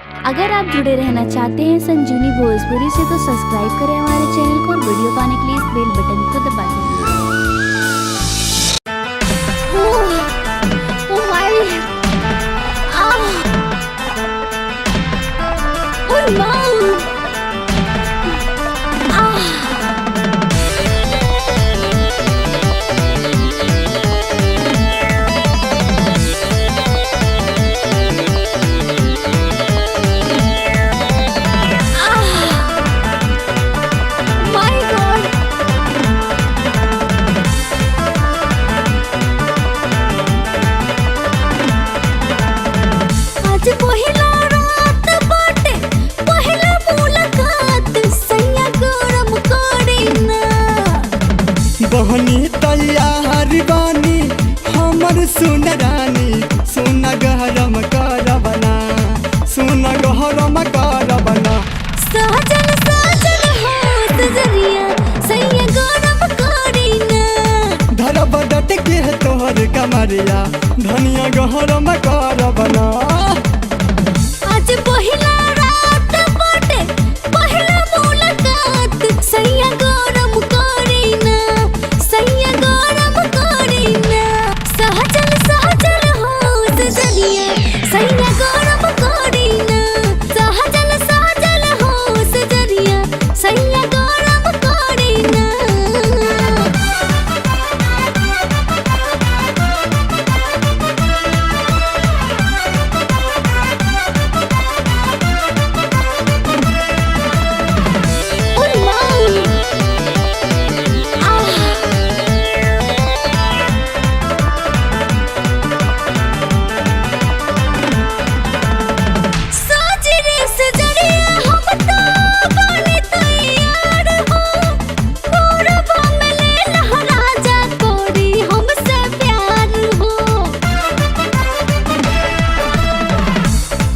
अगर आप जुड़े रहना चाहते हैं संजीवनी भोजपुरी से तो सब्सक्राइब करें हमारे चैनल को और वीडियो पाने के लिए इस बेल बटन को दबा दें। बहनी तैयार बानी हमर सुन रानी, सुन गहरम कर बना, सुन गहरम कर बना। साजन साजन हो सजरिया सैया गरम करीना, धर बदट के तोहर कमरिया धनिया गहरम कर बना। आज पहिला रात बाटे पहिला मुलाकात, सैया गरम करीना, सैया गरम करीना। साजन साजन हो सजरिया सैया गरम करीना, साजन साजन हो सजरिया सैया गरम करीना।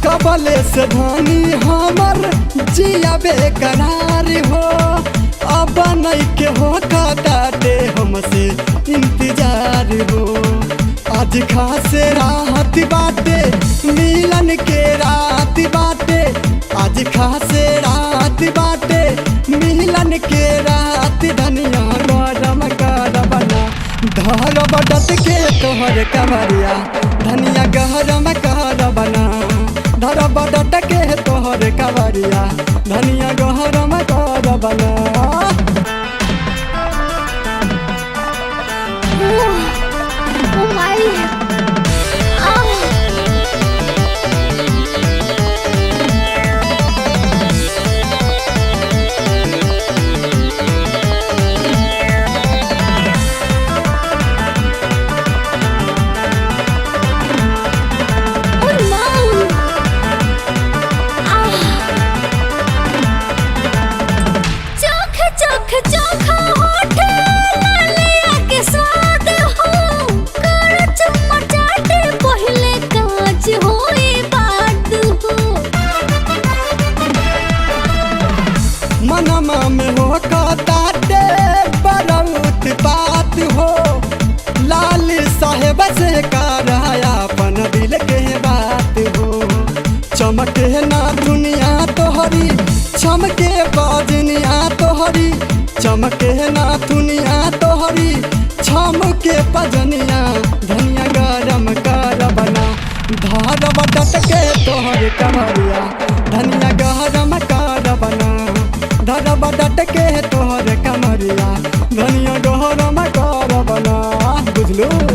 कबले से धनी हमर जिया बेकरार हो, अब नहीं के हो काटे हमसे इंतजार हो। आज खासे राहत बाटे मिलन के रात बाटे, आज खासे रात बाटे मिलन के रात। धनिया गरम कर बना, धर बदत के तोहर कमरिया धनिया गरम कर बना, धर बदट के तोहर कवरिया धनिया गहरम कर बना। मनमा में हो काटे बरौत बात हो, लाल साहेब से कराया अपन दिल के बात हो। चमके ना दुनिया तोहरी चमके बाजनिया तोहरी, चमके ना दुनिया तोहरी चमके पजनिया धनिया गरम कर बना, धर बदट के तोहर कमरिया धनिया गरम कर बना, धर बदट के तोहर कमरिया धनिया गहरम कर बना। बुझलू।